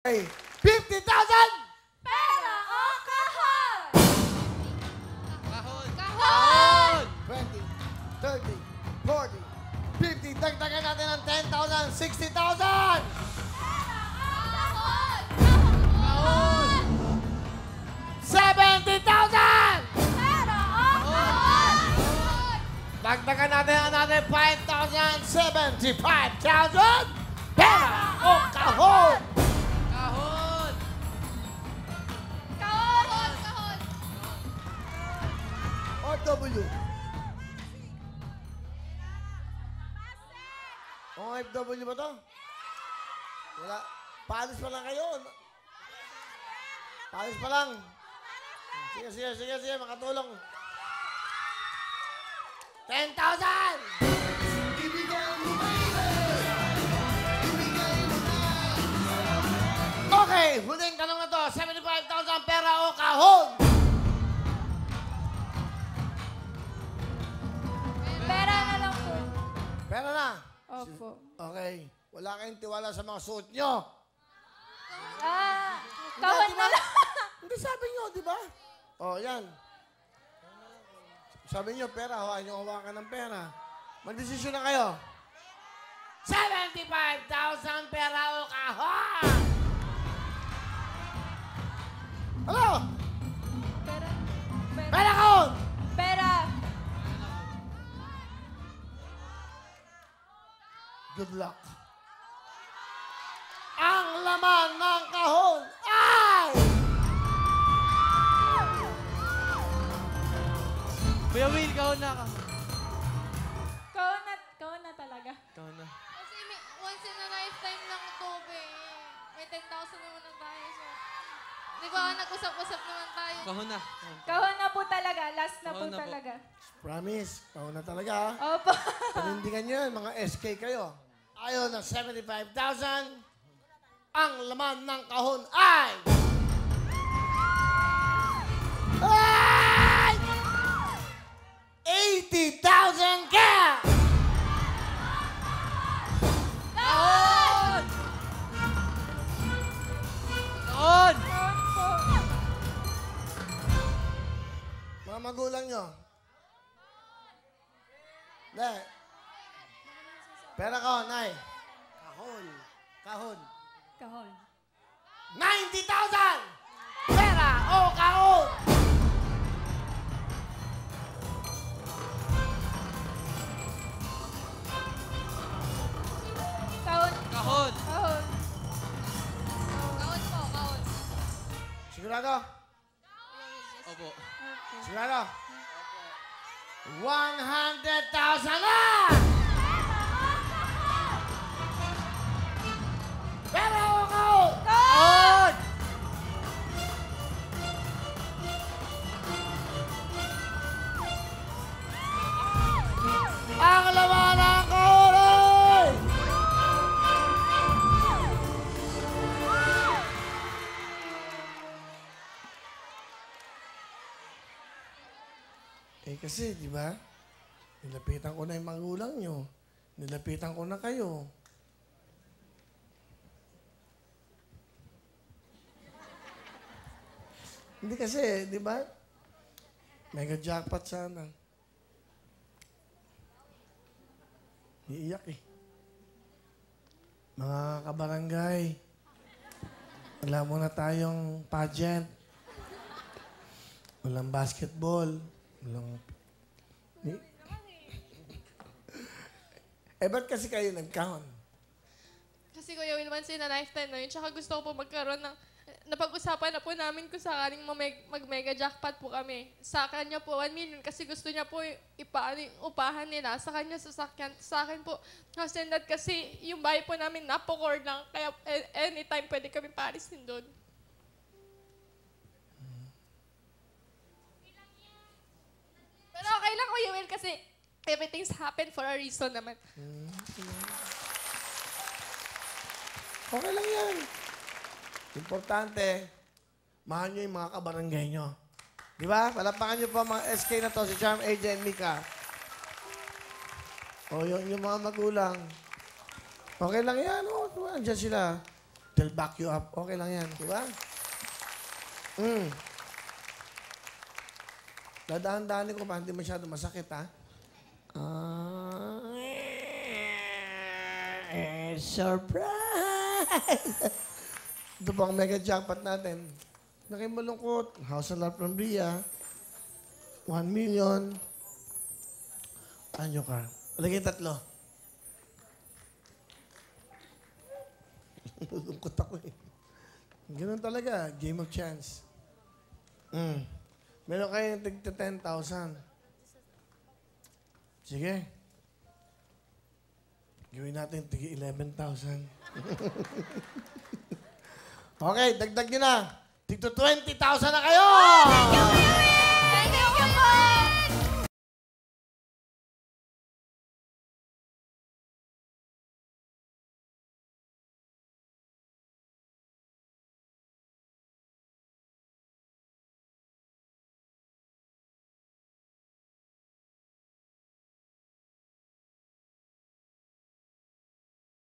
Okay. 50,000! Pera o kahon? Kahon! Kahon! 20, 30, 40, 50. Dagdagan natin ng 10,000, 60,000! Kahon! Kahon! 70,000! Pera o kahon? Dagdagan natin ang natin 5,000, 75,000! Pera o kahon! Kahon! Kahon! Kahon! Or W? OFW ba to? Wala. Paalis pa lang kayo. Paalis pa lang. Sige, makatulong. 10,000! Okay, huling tanong na to. 75,000 pera o kahon? Pera na lang po. Pera na. Opo. Okay. Wala kayong tiwala sa mga suot nyo. Kahon na lang. Hindi sabi nyo, di ba? Oh, yan. Sabi nyo, pera. Huwag nyo hawakan ng pera. Magdesisyon na kayo. 75,000 pera o kahon! Ano? Pera. Pera kahon! Pera. Good luck. Ang laman ng kahon ay... Kuya Will, kahon na ka. Kahon na talaga. Kahon na. Kasi once in a lifetime lang ito, be. May 10,000 naman na tayo. So, di ba, nag-usap-usap naman tayo. Kahon na. Kahon na po talaga. Last na po Kahon na po. talaga. Promise, kahon na talaga. Opo. Panindigan nyo yan, mga SK kayo. Ayaw ng 75,000, ang laman ng kahon ay... Ay! 80,000 cash! Kahon! Kahon! Kahon po. Mga magulang nyo. Hindi. Pera kahon, ay. Kahon. Kahon. Kahon. 90,000! Pera o kahon! Kahon. Kahon! Kahon. Kaon po, kaon. Sigurado? Opo. Sigurado? 100,000 na! Pera o kahon! Kahon! Ang laman ng kahon ay... kasi, di ba? Nilapitan ko na yung magulang nyo. Nilapitan ko na kayo. Hindi kasi, di ba? Mega jackpot sana. Iiyak eh. Mga kabarangay, wala muna tayong pageant. Walang basketball. Walang... ba't kasi kayo nagkahon? Kasi Kuya Will, once in a lifetime na yun. Tsaka gusto ko po magkaroon ng... Napag-usapan na po namin kung sakaling mag-mega jackpot po kami. Sa kanya po, 1 million. Kasi gusto niya po upahan nila. Sa kanya, sasakyan. Sa akin po, house and that kasi yung bahay po namin napokor lang. Kaya anytime pwede kami parisin doon. Pero okay lang, Kuya Will, kasi everything's happened for a reason naman. Okay lang yan. Importante, mahal nyo yung mga kabarangay nyo. Di ba? Palapakan nyo pa mga SK na to, si Charm, AJ, and Mika. O yung mga magulang. Okay lang yan. O, andyan sila. They'll back you up. Okay lang yan, di ba? Dadaan-daanin ko pa, hindi masyado masakit, ha? Surprise! Ito po ang mega jackpot natin. Nakimalungkot. House of Love from Bria. 1 million. Anyo ka. Lagay 3. Lungkot ako eh. Ganun talaga. Game of chance. Meron kayong tigta 10,000. Sige. Gawin natin tigi 11,000. Okay, dagdag nyo na. Tigto 20,000 na kayo!